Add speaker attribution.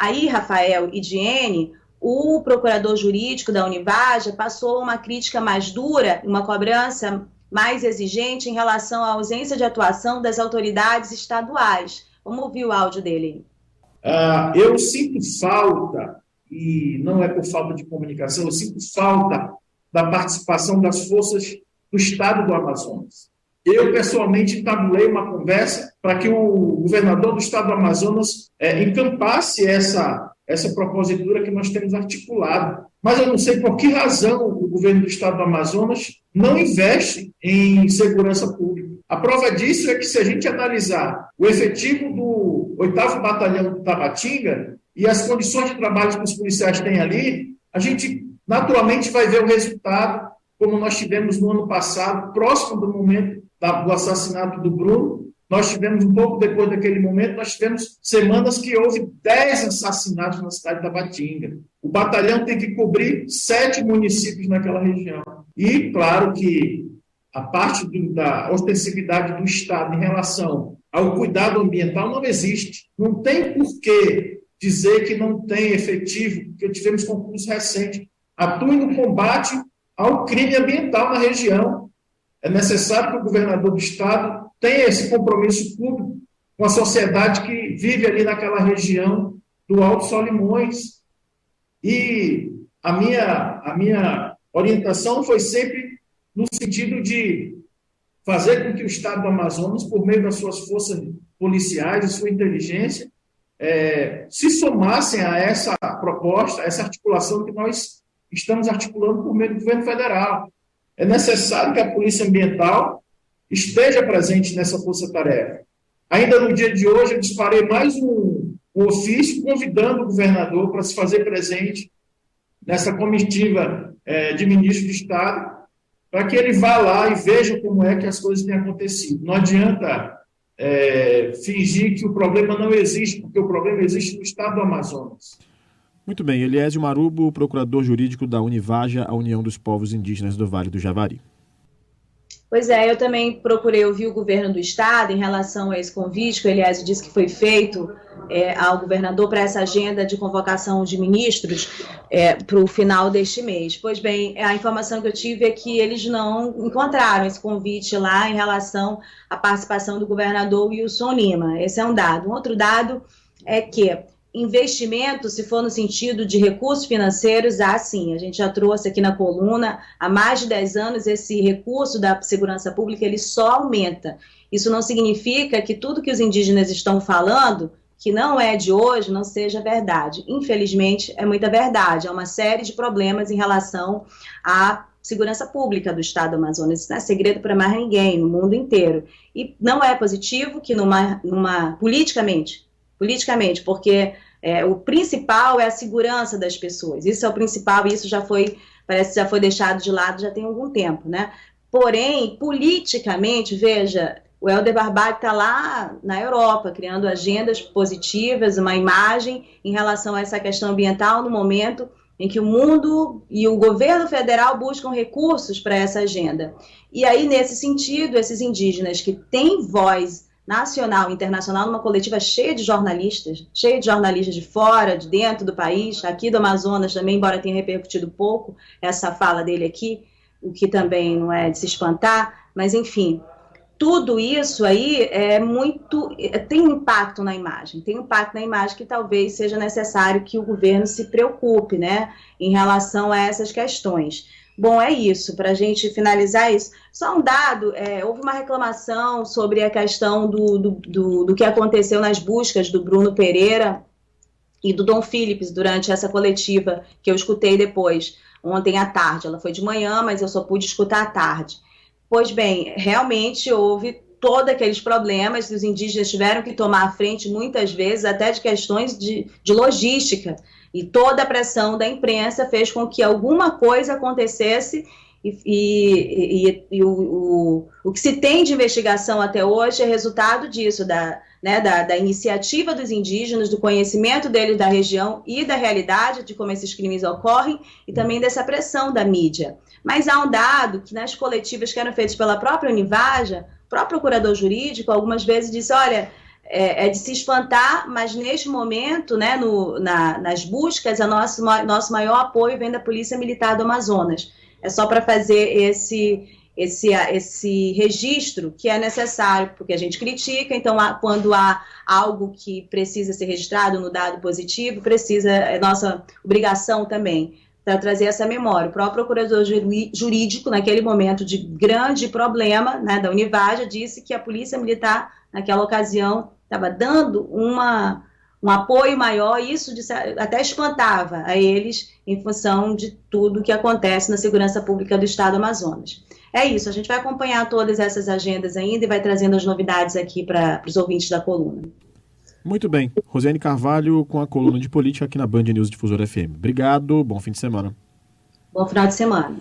Speaker 1: Aí, Rafael e Diene, o procurador jurídico da Univaja passou uma crítica mais dura, uma cobrança mais exigente em relação à ausência de atuação das autoridades estaduais. Vamos ouvir o áudio dele.
Speaker 2: Eu sinto falta, e não é por falta de comunicação, eu sinto falta da participação das forças do Estado do Amazonas. Eu, pessoalmente, tabulei uma conversa para que o governador do Estado do Amazonas encampasse essa propositura que nós temos articulado. Mas eu não sei por que razão o governo do Estado do Amazonas não investe em segurança pública. A prova disso é que, se a gente analisar o efetivo do 8º Batalhão do Tabatinga e as condições de trabalho que os policiais têm ali, a gente naturalmente vai ver o resultado, como nós tivemos no ano passado, próximo do momento do assassinato do Bruno. Nós tivemos, um pouco depois daquele momento, nós tivemos semanas que houve 10 assassinatos na cidade de Tabatinga. O batalhão tem que cobrir 7 municípios naquela região. E, claro que a parte da ostensividade do Estado em relação ao cuidado ambiental não existe. Não tem por que dizer que não tem efetivo, porque tivemos concurso recente. Atue no combate ao crime ambiental na região. É necessário que o governador do Estado tenha esse compromisso público com a sociedade que vive ali naquela região do Alto Solimões. E a minha orientação foi sempre no sentido de fazer com que o Estado do Amazonas, por meio das suas forças policiais e sua inteligência, se somassem a essa proposta, a essa articulação que nós estamos articulando por meio do governo federal. É necessário que a Polícia Ambiental esteja presente nessa força-tarefa. Ainda no dia de hoje, eu disparei mais um ofício convidando o governador para se fazer presente nessa comitiva de ministro de Estado, para que ele vá lá e veja como é que as coisas têm acontecido. Não adianta fingir que o problema não existe, porque o problema existe no Estado do Amazonas.
Speaker 3: Muito bem, Eliésio Marubo, procurador jurídico da Univaja, a União dos Povos Indígenas do Vale do Javari.
Speaker 1: Pois é, eu também procurei ouvir o governo do Estado em relação a esse convite que o Eliésio disse que foi feito ao governador para essa agenda de convocação de ministros para o final deste mês. Pois bem, a informação que eu tive é que eles não encontraram esse convite lá em relação à participação do governador Wilson Lima. Esse é um dado. Um outro dado é que investimento, se for no sentido de recursos financeiros, sim, a gente já trouxe aqui na coluna, há mais de 10 anos esse recurso da segurança pública, ele só aumenta. Isso não significa que tudo que os indígenas estão falando, que não é de hoje, não seja verdade. Infelizmente, é muita verdade, há uma série de problemas em relação à segurança pública do Estado do Amazonas. Isso não é segredo para mais ninguém, no mundo inteiro. E não é positivo que politicamente, porque o principal é a segurança das pessoas. Isso é o principal e isso parece que já foi deixado de lado já tem algum tempo, né? Porém, politicamente, veja, o Helder Barbalho está lá na Europa, criando agendas positivas, uma imagem em relação a essa questão ambiental no momento em que o mundo e o governo federal buscam recursos para essa agenda. E aí, nesse sentido, esses indígenas que têm voz nacional e internacional, numa coletiva cheia de jornalistas de fora, de dentro do país, aqui do Amazonas também, embora tenha repercutido pouco essa fala dele aqui, o que também não é de se espantar, mas enfim, tudo isso aí tem um impacto na imagem, que talvez seja necessário que o governo se preocupe, né, em relação a essas questões. Bom, é isso, para a gente finalizar isso. Só um dado, houve uma reclamação sobre a questão do que aconteceu nas buscas do Bruno Pereira e do Dom Philips durante essa coletiva que eu escutei depois, ontem à tarde. Ela foi de manhã, mas eu só pude escutar à tarde. Pois bem, realmente houve todos aqueles problemas, os indígenas tiveram que tomar a frente muitas vezes, até de questões de logística, e toda a pressão da imprensa fez com que alguma coisa acontecesse e o que se tem de investigação até hoje é resultado disso, da iniciativa dos indígenas, do conhecimento deles da região e da realidade de como esses crimes ocorrem e também dessa pressão da mídia. Mas há um dado que nas coletivas que eram feitas pela própria Univaja, o próprio procurador jurídico algumas vezes disse, olha, de se espantar, mas neste momento, né, nas buscas, nosso maior apoio vem da Polícia Militar do Amazonas. É só para fazer esse registro que é necessário, porque a gente critica, então quando há algo que precisa ser registrado no dado positivo, é nossa obrigação também para trazer essa memória. O próprio procurador jurídico, naquele momento de grande problema, né, da Univaja, disse que a Polícia Militar, naquela ocasião, estava dando um apoio maior, e isso até espantava a eles em função de tudo que acontece na segurança pública do Estado do Amazonas. É isso, a gente vai acompanhar todas essas agendas ainda e vai trazendo as novidades aqui para os ouvintes da coluna.
Speaker 3: Muito bem. Rosiane Carvalho com a coluna de política aqui na Band News Difusora FM. Obrigado, bom fim de semana.
Speaker 1: Bom final de semana.